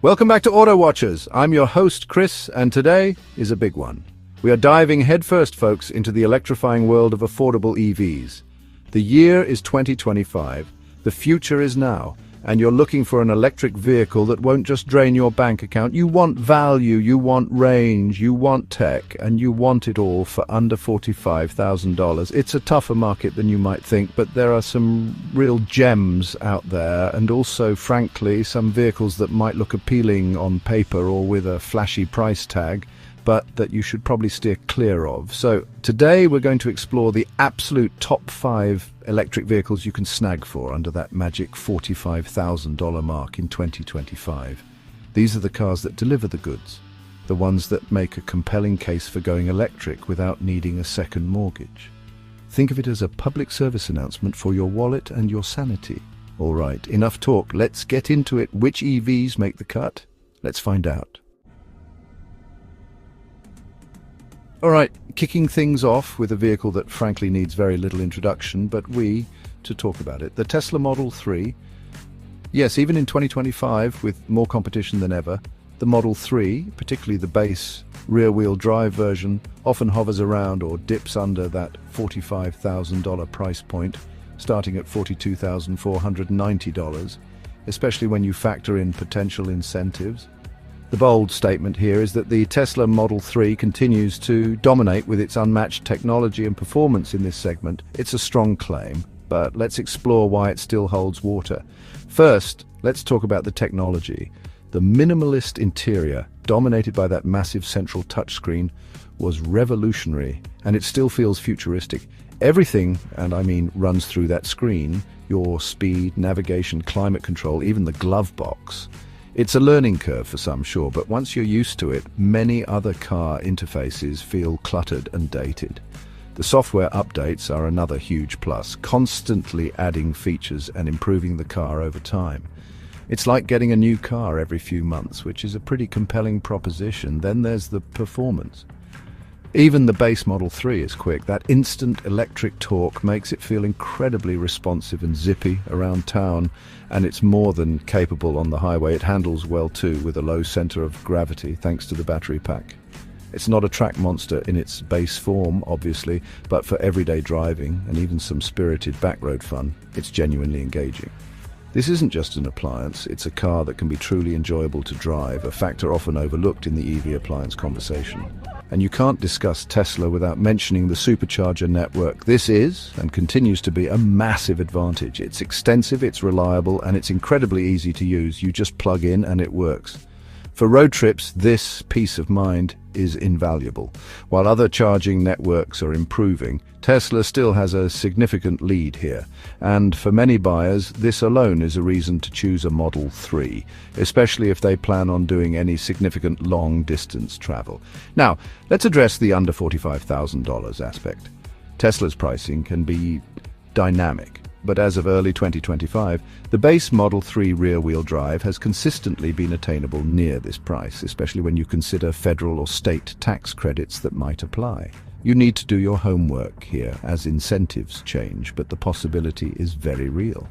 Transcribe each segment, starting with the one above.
Welcome back to Auto Watchers. I'm your host, Chris, and today is a big one. We are diving headfirst, folks, into the electrifying world of affordable EVs. The year is 2025, the future is now, and you're looking for an electric vehicle that won't just drain your bank account. You want value, you want range, you want tech, and you want it all for under $45,000. It's a tougher market than you might think, but there are some real gems out there, and also, frankly, some vehicles that might look appealing on paper or with a flashy price tag, but that you should probably steer clear of. So today we're going to explore the absolute top 5 electric vehicles you can snag for under that magic $45,000 mark in 2025. These are the cars that deliver the goods, the ones that make a compelling case for going electric without needing a second mortgage. Think of it as a public service announcement for your wallet and your sanity. All right, enough talk. Let's get into it. Which EVs make the cut? Let's find out. All right, kicking things off with a vehicle that frankly needs very little introduction, but to talk about it. The Tesla Model 3. Yes, even in 2025, with more competition than ever, the Model 3, particularly the base rear-wheel drive version, often hovers around or dips under that $45,000 price point, starting at $42,490, especially when you factor in potential incentives. The bold statement here is that the Tesla Model 3 continues to dominate with its unmatched technology and performance in this segment. It's a strong claim, but let's explore why it still holds water. First, let's talk about the technology. The minimalist interior, dominated by that massive central touchscreen, was revolutionary, and it still feels futuristic. Everything, and I mean runs through that screen, your speed, navigation, climate control, even the glove box. It's a learning curve for some, sure, but once you're used to it, many other car interfaces feel cluttered and dated. The software updates are another huge plus, constantly adding features and improving the car over time. It's like getting a new car every few months, which is a pretty compelling proposition. Then there's the performance. Even the base Model 3 is quick. That instant electric torque makes it feel incredibly responsive and zippy around town, and it's more than capable on the highway. It handles well too, with a low center of gravity thanks to the battery pack. It's not a track monster in its base form, obviously, but for everyday driving and even some spirited backroad fun, it's genuinely engaging. This isn't just an appliance, it's a car that can be truly enjoyable to drive, a factor often overlooked in the EV appliance conversation. And you can't discuss Tesla without mentioning the supercharger network. This is, and continues to be, a massive advantage. It's extensive, it's reliable, and it's incredibly easy to use. You just plug in and it works. For road trips, this peace of mind is invaluable. While other charging networks are improving, Tesla still has a significant lead here. And for many buyers, this alone is a reason to choose a Model 3, especially if they plan on doing any significant long-distance travel. Now, let's address the under $45,000 aspect. Tesla's pricing can be dynamic, but as of early 2025, the base Model 3 rear-wheel drive has consistently been attainable near this price, especially when you consider federal or state tax credits that might apply. You need to do your homework here as incentives change, but the possibility is very real.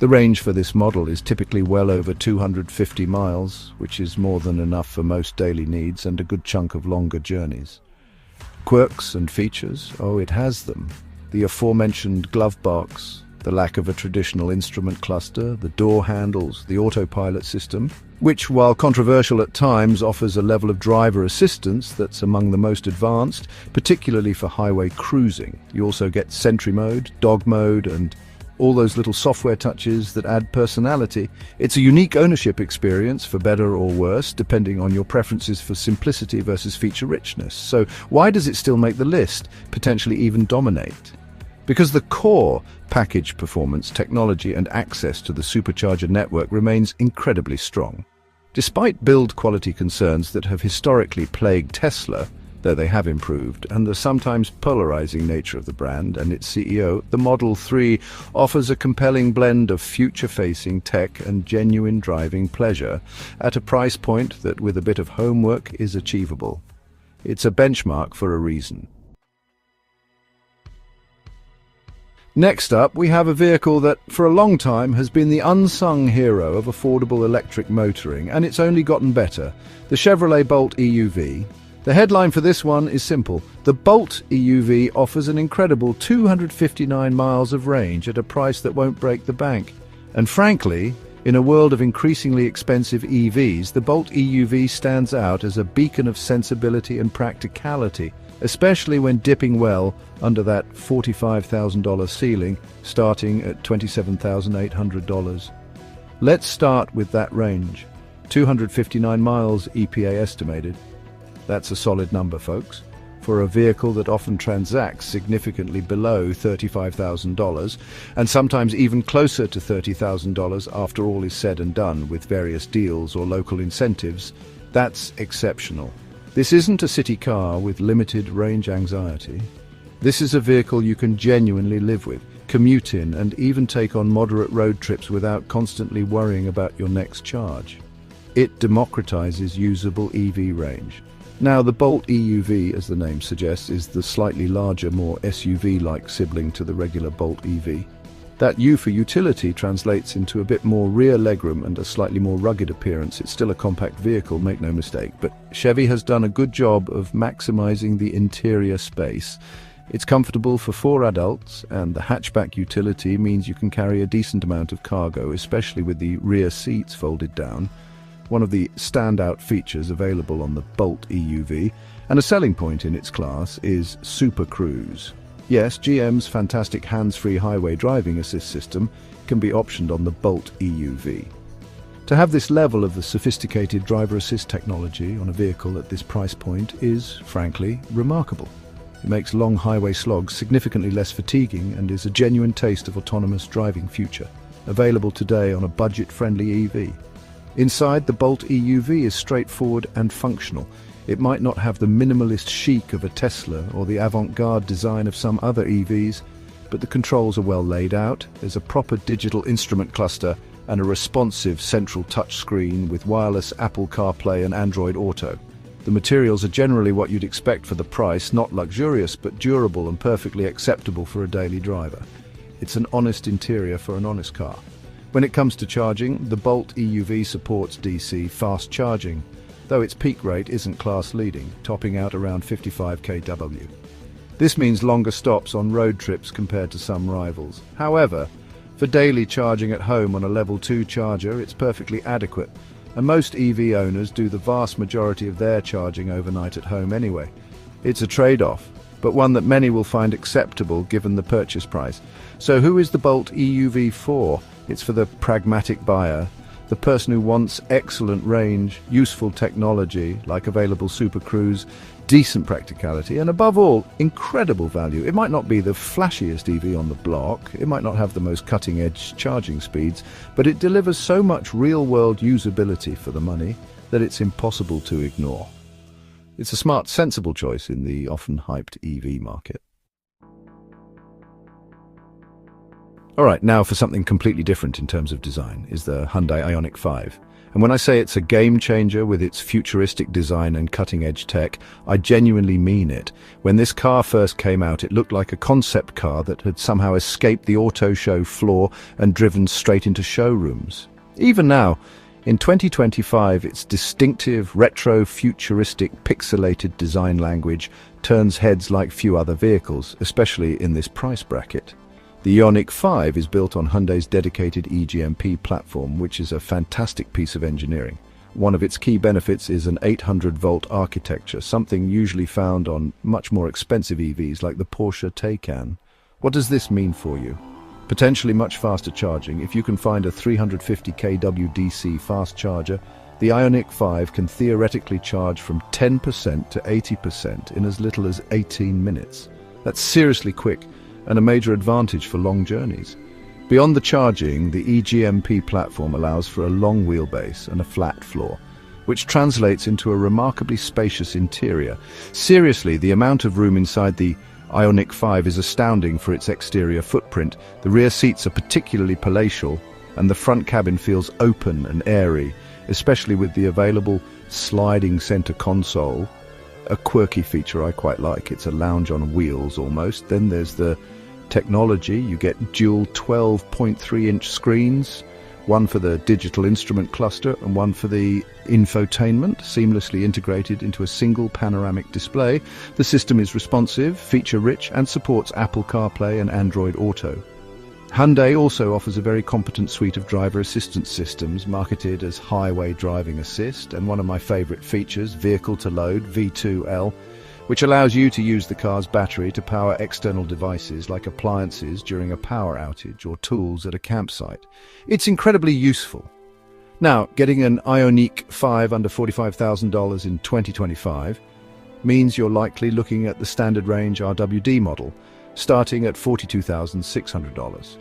The range for this model is typically well over 250 miles, which is more than enough for most daily needs and a good chunk of longer journeys. Quirks and features? Oh, it has them. The aforementioned glove box, the lack of a traditional instrument cluster, the door handles, the autopilot system, which, while controversial at times, offers a level of driver assistance that's among the most advanced, particularly for highway cruising. You also get Sentry Mode, Dog Mode, and all those little software touches that add personality. It's a unique ownership experience, for better or worse, depending on your preferences for simplicity versus feature richness. So why does it still make the list, potentially even dominate? Because the core package performance, technology, and access to the supercharger network remains incredibly strong. Despite build quality concerns that have historically plagued Tesla, though they have improved, and the sometimes polarizing nature of the brand and its CEO, the Model 3 offers a compelling blend of future-facing tech and genuine driving pleasure at a price point that, with a bit of homework, is achievable. It's a benchmark for a reason. Next up, we have a vehicle that, for a long time, has been the unsung hero of affordable electric motoring, and it's only gotten better. The Chevrolet Bolt EUV. The headline for this one is simple. The Bolt EUV offers an incredible 259 miles of range at a price that won't break the bank. And frankly, in a world of increasingly expensive EVs, the Bolt EUV stands out as a beacon of sensibility and practicality, especially when dipping well under that $45,000 ceiling, starting at $27,800. Let's start with that range. 259 miles EPA estimated. That's a solid number, folks, for a vehicle that often transacts significantly below $35,000 and sometimes even closer to $30,000 after all is said and done with various deals or local incentives. That's exceptional. This isn't a city car with limited range anxiety. This is a vehicle you can genuinely live with, commute in, and even take on moderate road trips without constantly worrying about your next charge. It democratizes usable EV range. Now, the Bolt EUV, as the name suggests, is the slightly larger, more SUV-like sibling to the regular Bolt EV. That U for utility translates into a bit more rear legroom and a slightly more rugged appearance. It's still a compact vehicle, make no mistake, but Chevy has done a good job of maximizing the interior space. It's comfortable for 4 adults, and the hatchback utility means you can carry a decent amount of cargo, especially with the rear seats folded down. One of the standout features available on the Bolt EUV, and a selling point in its class, is Super Cruise. Yes, GM's fantastic hands-free highway driving assist system can be optioned on the Bolt EUV. To have this level of the sophisticated driver assist technology on a vehicle at this price point is, frankly, remarkable. It makes long highway slogs significantly less fatiguing and is a genuine taste of autonomous driving future, available today on a budget-friendly EV. Inside, the Bolt EUV is straightforward and functional. It might not have the minimalist chic of a Tesla or the avant-garde design of some other EVs, but the controls are well laid out. There's a proper digital instrument cluster and a responsive central touchscreen with wireless Apple CarPlay and Android Auto. The materials are generally what you'd expect for the price, not luxurious but durable and perfectly acceptable for a daily driver. It's an honest interior for an honest car. When it comes to charging, the Bolt EUV supports DC fast charging, though its peak rate isn't class-leading, topping out around 55 kW. This means longer stops on road trips compared to some rivals. However, for daily charging at home on a level 2 charger, it's perfectly adequate, and most EV owners do the vast majority of their charging overnight at home anyway. It's a trade-off, but one that many will find acceptable given the purchase price. So who is the Bolt EUV for? It's for the pragmatic buyer, the person who wants excellent range, useful technology like available Super Cruise, decent practicality, and above all, incredible value. It might not be the flashiest EV on the block, it might not have the most cutting-edge charging speeds, but it delivers so much real-world usability for the money that it's impossible to ignore. It's a smart, sensible choice in the often hyped EV market. Alright, now for something completely different in terms of design is the Hyundai Ioniq 5. And when I say it's a game changer with its futuristic design and cutting-edge tech, I genuinely mean it. When this car first came out, it looked like a concept car that had somehow escaped the auto show floor and driven straight into showrooms. Even now, in 2025, its distinctive, retro-futuristic, pixelated design language turns heads like few other vehicles, especially in this price bracket. The Ioniq 5 is built on Hyundai's dedicated eGMP platform, which is a fantastic piece of engineering. One of its key benefits is an 800-volt architecture, something usually found on much more expensive EVs like the Porsche Taycan. What does this mean for you? Potentially much faster charging. If you can find a 350 kW DC fast charger, the Ioniq 5 can theoretically charge from 10% to 80% in as little as 18 minutes. That's seriously quick, and a major advantage for long journeys. Beyond the charging, the eGMP platform allows for a long wheelbase and a flat floor, which translates into a remarkably spacious interior. Seriously, the amount of room inside the Ioniq 5 is astounding for its exterior footprint. The rear seats are particularly palatial, and the front cabin feels open and airy, especially with the available sliding center console. A quirky feature I quite like. It's a lounge on wheels almost. Then there's the technology. You get dual 12.3-inch screens, one for the digital instrument cluster and one for the infotainment, seamlessly integrated into a single panoramic display. The system is responsive, feature-rich, and supports Apple CarPlay and Android Auto. Hyundai also offers a very competent suite of driver assistance systems marketed as Highway Driving Assist, and one of my favorite features, Vehicle to Load, V2L, which allows you to use the car's battery to power external devices like appliances during a power outage or tools at a campsite. It's incredibly useful. Now, getting an Ioniq 5 under $45,000 in 2025 means you're likely looking at the standard range RWD model, starting at $42,600.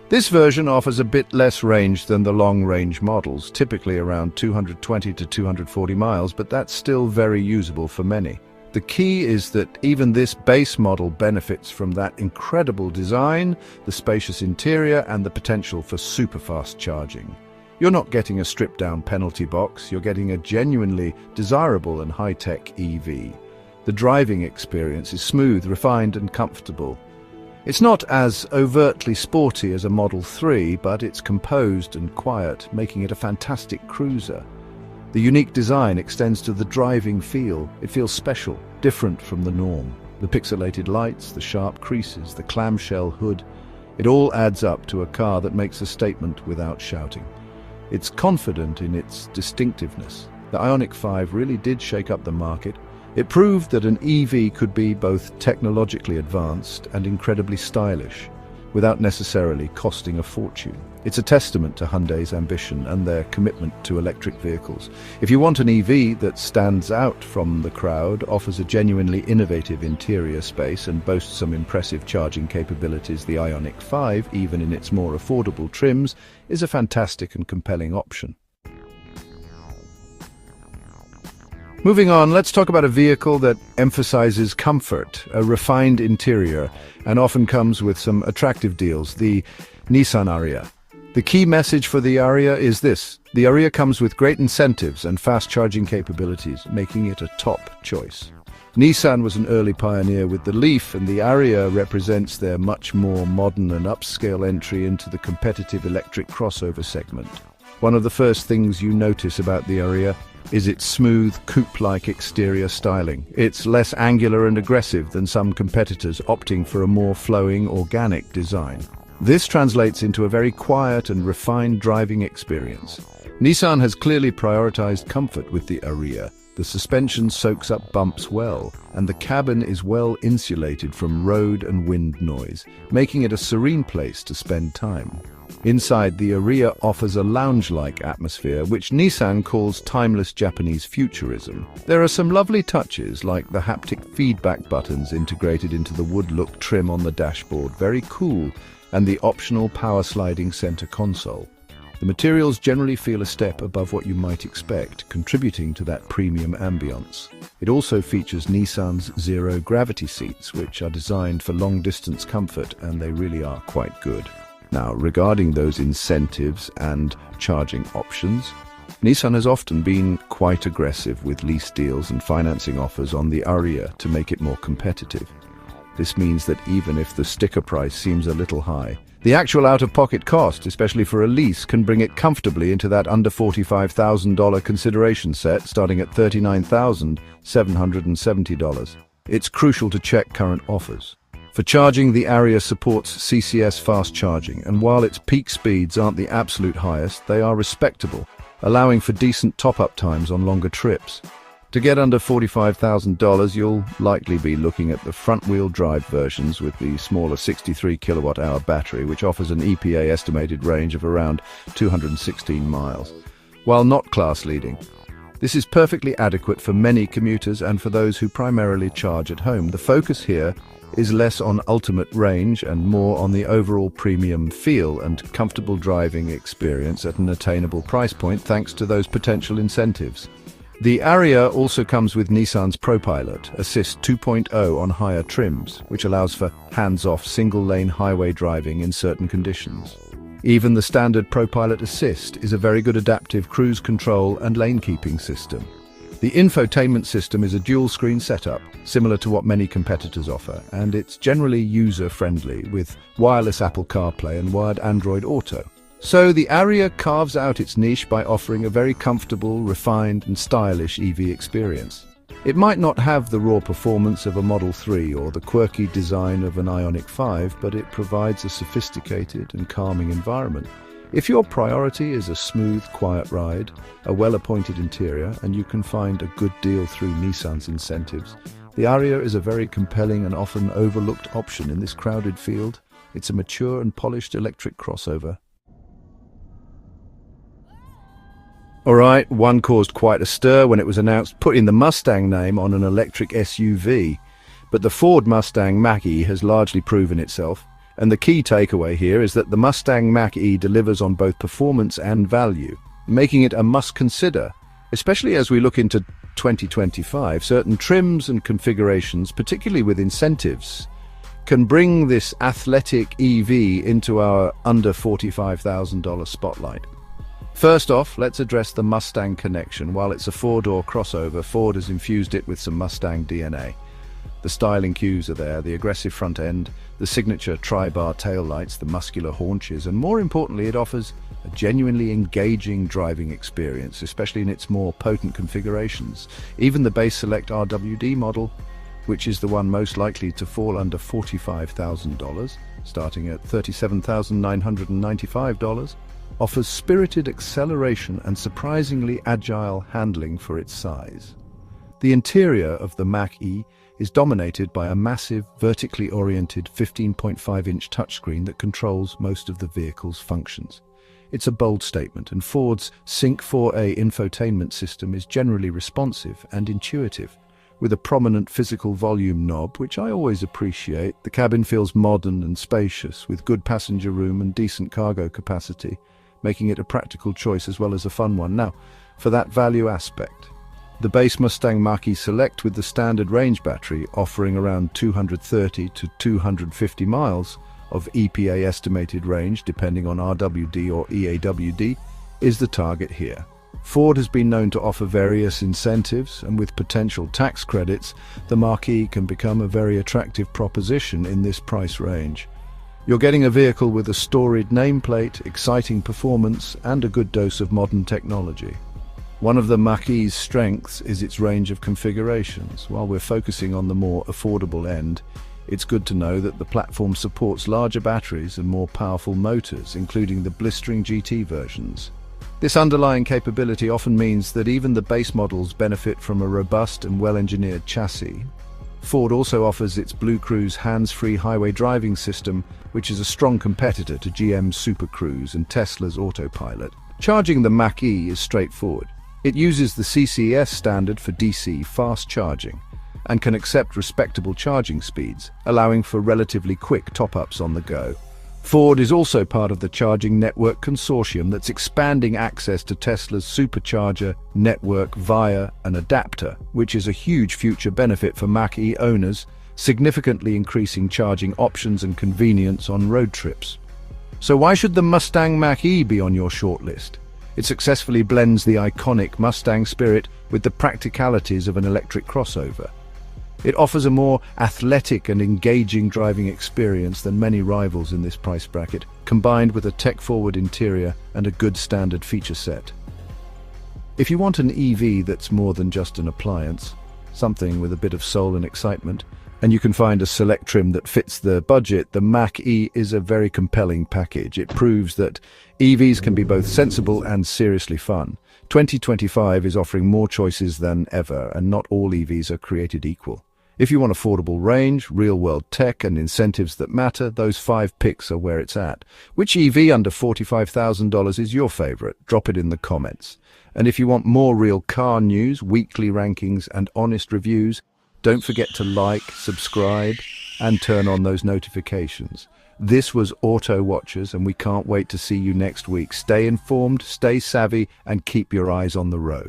This version offers a bit less range than the long-range models, typically around 220 to 240 miles, but that's still very usable for many. The key is that even this base model benefits from that incredible design, the spacious interior, and the potential for super-fast charging. You're not getting a stripped-down penalty box, you're getting a genuinely desirable and high-tech EV. The driving experience is smooth, refined, and comfortable. It's not as overtly sporty as a Model 3, but it's composed and quiet, making it a fantastic cruiser. The unique design extends to the driving feel. It feels special, different from the norm. The pixelated lights, the sharp creases, the clamshell hood, it all adds up to a car that makes a statement without shouting. It's confident in its distinctiveness. The Ioniq 5 really did shake up the market. It proved that an EV could be both technologically advanced and incredibly stylish, without necessarily costing a fortune. It's a testament to Hyundai's ambition and their commitment to electric vehicles. If you want an EV that stands out from the crowd, offers a genuinely innovative interior space, and boasts some impressive charging capabilities, the Ioniq 5, even in its more affordable trims, is a fantastic and compelling option. Moving on, let's talk about a vehicle that emphasizes comfort, a refined interior, and often comes with some attractive deals, the Nissan Ariya. The key message for the Ariya is this: the Ariya comes with great incentives and fast charging capabilities, making it a top choice. Nissan was an early pioneer with the Leaf, and the Ariya represents their much more modern and upscale entry into the competitive electric crossover segment. One of the first things you notice about the Ariya is its smooth, coupe-like exterior styling. It's less angular and aggressive than some competitors, opting for a more flowing, organic design. This translates into a very quiet and refined driving experience. Nissan has clearly prioritized comfort with the Ariya. The suspension soaks up bumps well, and the cabin is well insulated from road and wind noise, making it a serene place to spend time. Inside, the Ariya offers a lounge-like atmosphere, which Nissan calls timeless Japanese futurism. There are some lovely touches, like the haptic feedback buttons integrated into the wood-look trim on the dashboard, very cool, and the optional power-sliding center console. The materials generally feel a step above what you might expect, contributing to that premium ambience. It also features Nissan's zero-gravity seats, which are designed for long-distance comfort, and they really are quite good. Now, regarding those incentives and charging options, Nissan has often been quite aggressive with lease deals and financing offers on the Ariya to make it more competitive. This means that even if the sticker price seems a little high, the actual out-of-pocket cost, especially for a lease, can bring it comfortably into that under $45,000 consideration set, starting at $39,770. It's crucial to check current offers. For charging, the Ariya supports CCS fast charging, and while its peak speeds aren't the absolute highest, they are respectable, allowing for decent top-up times on longer trips. To get under $45,000, you'll likely be looking at the front-wheel drive versions with the smaller 63 kilowatt-hour battery, which offers an EPA estimated range of around 216 miles. While not class-leading, this is perfectly adequate for many commuters and for those who primarily charge at home. The focus here is less on ultimate range and more on the overall premium feel and comfortable driving experience at an attainable price point, thanks to those potential incentives. The Ariya also comes with Nissan's ProPilot Assist 2.0 on higher trims, which allows for hands-off single-lane highway driving in certain conditions. Even the standard ProPilot Assist is a very good adaptive cruise control and lane-keeping system. The infotainment system is a dual-screen setup, similar to what many competitors offer, and it's generally user-friendly with wireless Apple CarPlay and wired Android Auto. So the Ariya carves out its niche by offering a very comfortable, refined and stylish EV experience. It might not have the raw performance of a Model 3 or the quirky design of an Ioniq 5, but it provides a sophisticated and calming environment. If your priority is a smooth, quiet ride, a well-appointed interior, and you can find a good deal through Nissan's incentives, the Ariya is a very compelling and often overlooked option in this crowded field. It's a mature and polished electric crossover. Alright, one caused quite a stir when it was announced putting the Mustang name on an electric SUV. But the Ford Mustang Mach-E has largely proven itself, and the key takeaway here is that the Mustang Mach-E delivers on both performance and value, making it a must-consider, especially as we look into 2025. Certain trims and configurations, particularly with incentives, can bring this athletic EV into our under $45,000 spotlight. First off, let's address the Mustang connection. While it's a four-door crossover, Ford has infused it with some Mustang DNA. The styling cues are there, the aggressive front end, the signature tri-bar taillights, the muscular haunches, and more importantly, it offers a genuinely engaging driving experience, especially in its more potent configurations. Even the base Select RWD model, which is the one most likely to fall under $45,000, starting at $37,995, offers spirited acceleration and surprisingly agile handling for its size. The interior of the Mach-E is dominated by a massive, vertically oriented 15.5-inch touchscreen that controls most of the vehicle's functions. It's a bold statement, and Ford's Sync 4A infotainment system is generally responsive and intuitive. With a prominent physical volume knob, which I always appreciate, the cabin feels modern and spacious, with good passenger room and decent cargo capacity, making it a practical choice as well as a fun one. Now, for that value aspect, the base Mustang Mach-E Select with the standard range battery, offering around 230 to 250 miles of EPA estimated range, depending on RWD or EAWD, is the target here. Ford has been known to offer various incentives, and with potential tax credits, the Mach-E can become a very attractive proposition in this price range. You're getting a vehicle with a storied nameplate, exciting performance, and a good dose of modern technology. One of the Mach-E's strengths is its range of configurations. While we're focusing on the more affordable end, it's good to know that the platform supports larger batteries and more powerful motors, including the blistering GT versions. This underlying capability often means that even the base models benefit from a robust and well-engineered chassis. Ford also offers its Blue Cruise hands-free highway driving system, which is a strong competitor to GM's Super Cruise and Tesla's Autopilot. Charging the Mach-E is straightforward. It uses the CCS standard for DC fast charging and can accept respectable charging speeds, allowing for relatively quick top-ups on the go. Ford is also part of the Charging Network Consortium that's expanding access to Tesla's supercharger network via an adapter, which is a huge future benefit for Mach-E owners, significantly increasing charging options and convenience on road trips. So why should the Mustang Mach-E be on your shortlist? It successfully blends the iconic Mustang spirit with the practicalities of an electric crossover. It offers a more athletic and engaging driving experience than many rivals in this price bracket, combined with a tech-forward interior and a good standard feature set. If you want an EV that's more than just an appliance, something with a bit of soul and excitement, and you can find a select trim that fits the budget, the Mach-E is a very compelling package. It proves that EVs can be both sensible and seriously fun. 2025 is offering more choices than ever, and not all EVs are created equal. If you want affordable range, real-world tech, and incentives that matter, those 5 picks are where it's at. Which EV under $45,000 is your favorite? Drop it in the comments. And if you want more real car news, weekly rankings, and honest reviews, don't forget to like, subscribe, and turn on those notifications. This was Auto Watchers, and we can't wait to see you next week. Stay informed, stay savvy, and keep your eyes on the road.